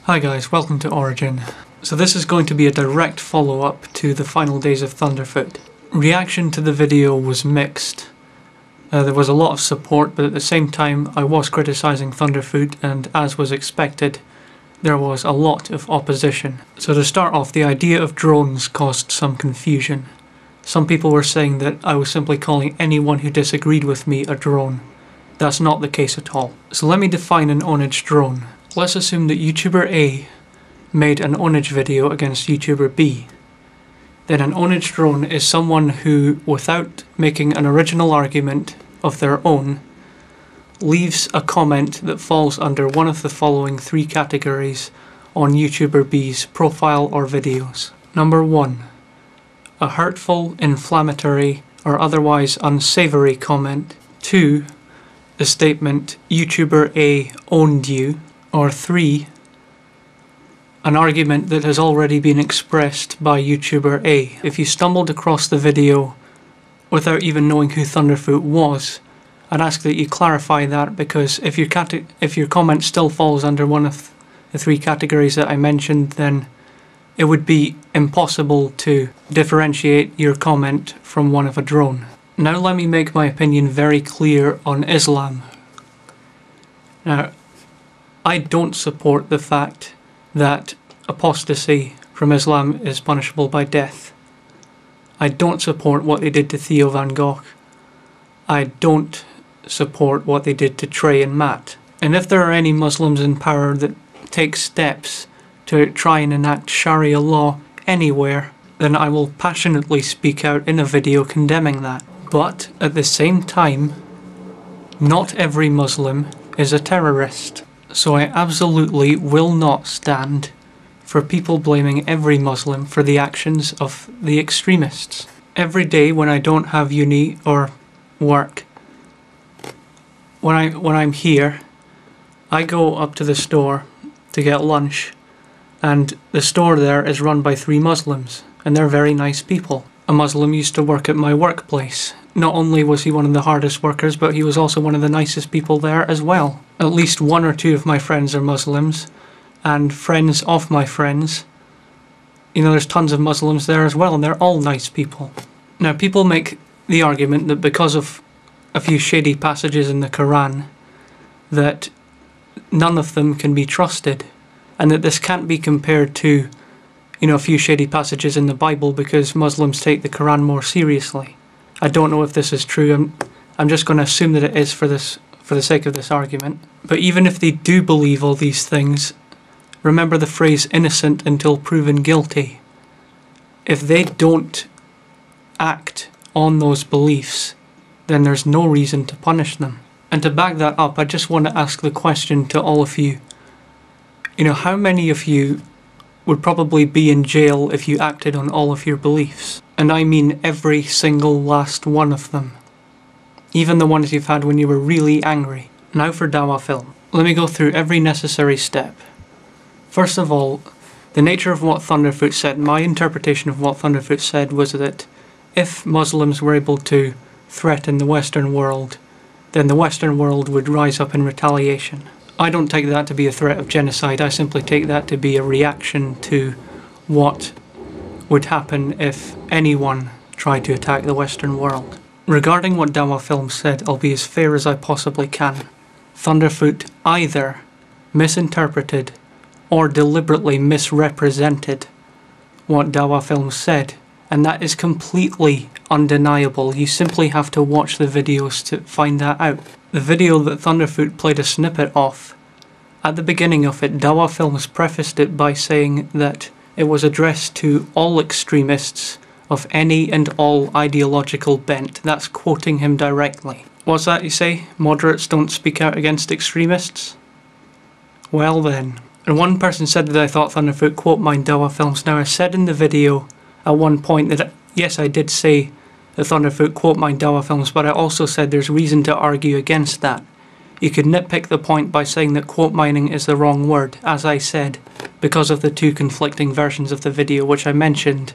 Hi guys, welcome to Origin. So this is going to be a direct follow-up to the Final Days of Thunderf00t. Reaction to the video was mixed. There was a lot of support, but at the same time I was criticising Thunderf00t, and as was expected, there was a lot of opposition. So to start off, the idea of drones caused some confusion. Some people were saying that I was simply calling anyone who disagreed with me a drone. That's not the case at all. So let me define an onage drone. Let's assume that YouTuber A made an onage video against YouTuber B. Then an onage drone is someone who, without making an original argument of their own, leaves a comment that falls under one of the following three categories on YouTuber B's profile or videos. Number 1. A hurtful, inflammatory, or otherwise unsavory comment. 2. The statement, YouTuber A owned you. Or 3. An argument that has already been expressed by YouTuber A. If you stumbled across the video without even knowing who Thunderf00t was, I'd ask that you clarify that, because if your comment still falls under one of the three categories that I mentioned, then it would be impossible to differentiate your comment from one of a drone. Now let me make my opinion very clear on Islam. Now, I don't support the fact that apostasy from Islam is punishable by death. I don't support what they did to Theo van Gogh. I don't support what they did to Trey and Matt. And if there are any Muslims in power that take steps to try and enact Sharia law anywhere, then I will passionately speak out in a video condemning that. But at the same time, not every Muslim is a terrorist. So I absolutely will not stand for people blaming every Muslim for the actions of the extremists. Every day when I don't have uni or work, when I'm here, I go up to the store to get lunch, and the store there is run by 3 Muslims, and they're very nice people. A Muslim used to work at my workplace. Not only was he one of the hardest workers, but he was also one of the nicest people there as well. At least 1 or 2 of my friends are Muslims, and friends of my friends. You know, there's tons of Muslims there as well, and they're all nice people. Now, people make the argument that because of a few shady passages in the Quran, that none of them can be trusted, and that this can't be compared to, you know, a few shady passages in the Bible because Muslims take the Quran more seriously. I don't know if this is true. I'm just going to assume that it is for the sake of this argument. But even if they do believe all these things, remember the phrase innocent until proven guilty. If they don't act on those beliefs, then there's no reason to punish them. And to back that up, I just want to ask the question to all of you. You know, how many of you would probably be in jail if you acted on all of your beliefs? And I mean every single last one of them. Even the ones you've had when you were really angry. Now for Dawah film. Let me go through every necessary step. First of all, the nature of what Thunderf00t said, my interpretation of what Thunderf00t said was that if Muslims were able to threaten the Western world, then the Western world would rise up in retaliation. I don't take that to be a threat of genocide. I simply take that to be a reaction to what would happen if anyone tried to attack the Western world. Regarding what Dawah film said, I'll be as fair as I possibly can. Thunderf00t either misinterpreted or deliberately misrepresented what Dawah film said, and that is completely undeniable. You simply have to watch the videos to find that out. The video that Thunderf00t played a snippet of, at the beginning of it, Dawah films prefaced it by saying that it was addressed to all extremists of any and all ideological bent. That's quoting him directly. What's that you say? Moderates don't speak out against extremists? Well then. And one person said that I thought Thunderf00t quote mined Dawah films. Now I said in the video at one point that yes, I did say that Thunderf00t quote mined Dawah films, but I also said there's reason to argue against that. You could nitpick the point by saying that quote mining is the wrong word, as I said, because of the 2 conflicting versions of the video, which I mentioned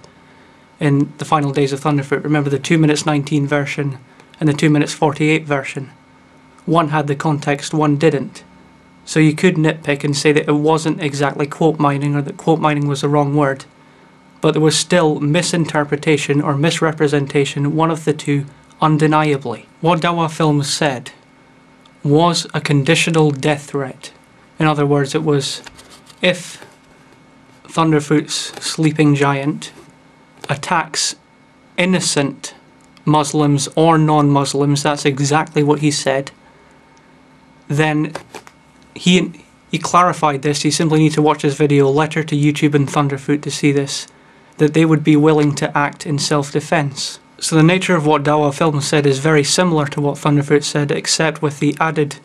in the Final Days of Thunderf00t. Remember the 2 minutes 19 version and the 2 minutes 48 version. One had the context, one didn't. So you could nitpick and say that it wasn't exactly quote mining, or that quote mining was the wrong word, but there was still misinterpretation or misrepresentation, one of the two, undeniably. What Dawa Films said was a conditional death threat. In other words, it was, if Thunderfoot's sleeping giant attacks innocent Muslims or non-Muslims, that's exactly what he said, then he clarified this. You simply need to watch this video, Letter to YouTube and Thunderfoot, to see this, that they would be willing to act in self-defense. So the nature of what Dawa Films said is very similar to what Thunderfoot said, except with the added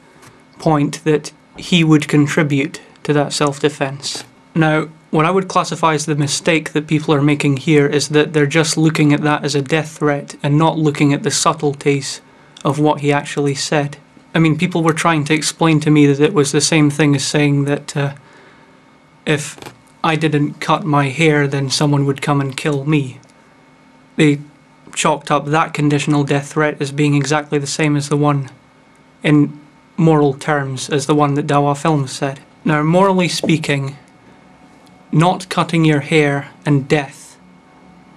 point that he would contribute to that self-defense. Now, what I would classify as the mistake that people are making here is that they're just looking at that as a death threat and not looking at the subtleties of what he actually said. I mean, people were trying to explain to me that it was the same thing as saying that if I didn't cut my hair, then someone would come and kill me. They chalked up that conditional death threat as being exactly the same as the one, in moral terms, as the one that Dawa Films said. Now, morally speaking, not cutting your hair and death,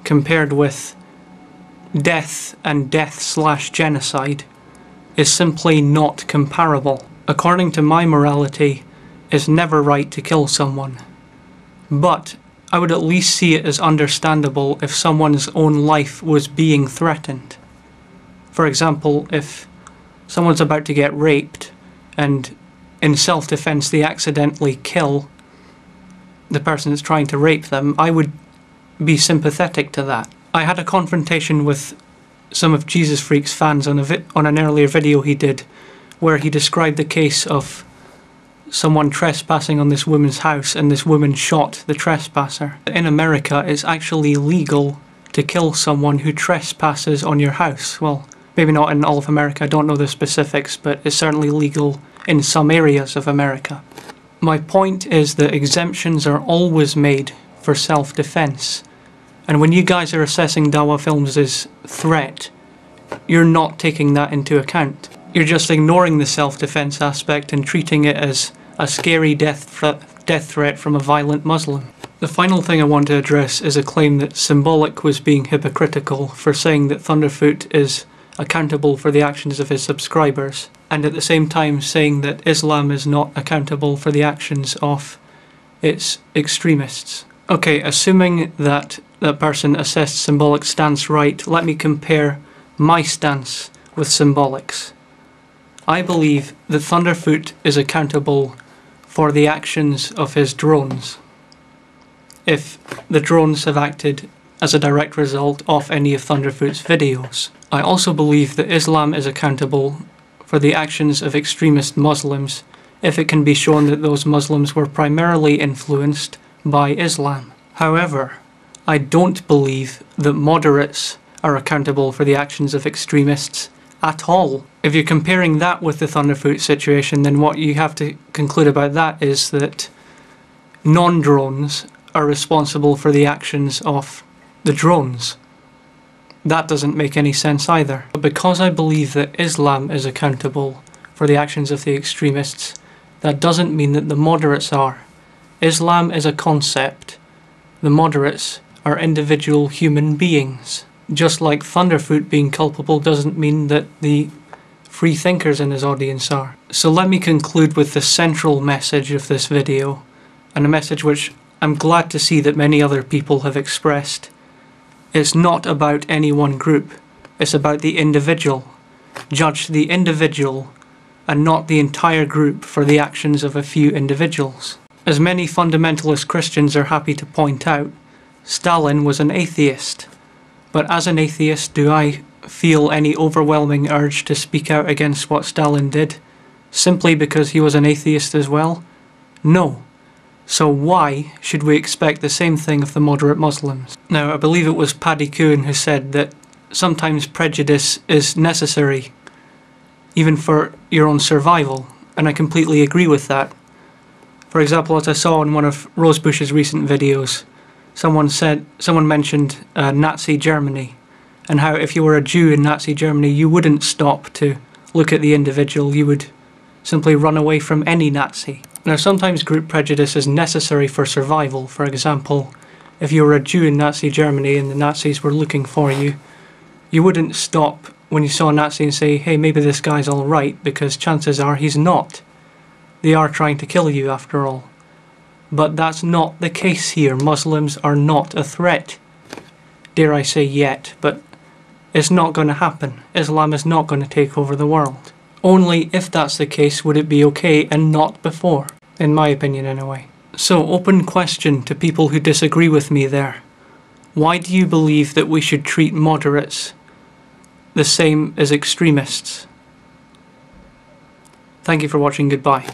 compared with death and death/genocide, is simply not comparable. According to my morality, it's never right to kill someone. But I would at least see it as understandable if someone's own life was being threatened. For example, if someone's about to get raped and in self-defense they accidentally kill the person that's trying to rape them, I would be sympathetic to that. I had a confrontation with some of Jesus Freak's fans on an earlier video he did, where he described the case of someone trespassing on this woman's house and this woman shot the trespasser. In America, it's actually legal to kill someone who trespasses on your house. Well, maybe not in all of America, I don't know the specifics, but it's certainly legal in some areas of America. My point is that exemptions are always made for self-defense. And when you guys are assessing Dawa Films' threat, you're not taking that into account. You're just ignoring the self-defense aspect and treating it as a scary death threat from a violent Muslim. The final thing I want to address is a claim that Symbolic was being hypocritical for saying that Thunderfoot is accountable for the actions of his subscribers, and at the same time saying that Islam is not accountable for the actions of its extremists. Okay, assuming that that person assessed Symbolic's stance right, let me compare my stance with Symbolic's. I believe that Thunderfoot is accountable for the actions of his drones, if the drones have acted as a direct result of any of Thunderfoot's videos. I also believe that Islam is accountable for the actions of extremist Muslims if it can be shown that those Muslims were primarily influenced by Islam. However, I don't believe that moderates are accountable for the actions of extremists at all. If you're comparing that with the Thunderfoot situation, then what you have to conclude about that is that non-drones are responsible for the actions of the drones. That doesn't make any sense either. But because I believe that Islam is accountable for the actions of the extremists, that doesn't mean that the moderates are. Islam is a concept. The moderates are individual human beings. Just like Thunderfoot being culpable doesn't mean that the free thinkers in his audience are. So let me conclude with the central message of this video, and a message which I'm glad to see that many other people have expressed. It's not about any one group, it's about the individual. Judge the individual and not the entire group for the actions of a few individuals. As many fundamentalist Christians are happy to point out, Stalin was an atheist. But as an atheist, do I feel any overwhelming urge to speak out against what Stalin did, simply because he was an atheist as well? No. So why should we expect the same thing of the moderate Muslims? Now, I believe it was Paddy Kuhn who said that sometimes prejudice is necessary, even for your own survival, and I completely agree with that. For example, as I saw in one of Rosebush's recent videos, someone mentioned Nazi Germany, and how if you were a Jew in Nazi Germany, you wouldn't stop to look at the individual, you would simply run away from any Nazi. Now, sometimes group prejudice is necessary for survival. For example, if you were a Jew in Nazi Germany and the Nazis were looking for you, you wouldn't stop when you saw a Nazi and say, hey, maybe this guy's alright, because chances are he's not. They are trying to kill you after all. But that's not the case here. Muslims are not a threat. Dare I say yet, but it's not going to happen. Islam is not going to take over the world. Only if that's the case would it be okay and not before. In my opinion, anyway. So, open question to people who disagree with me there. Why do you believe that we should treat moderates the same as extremists? Thank you for watching. Goodbye.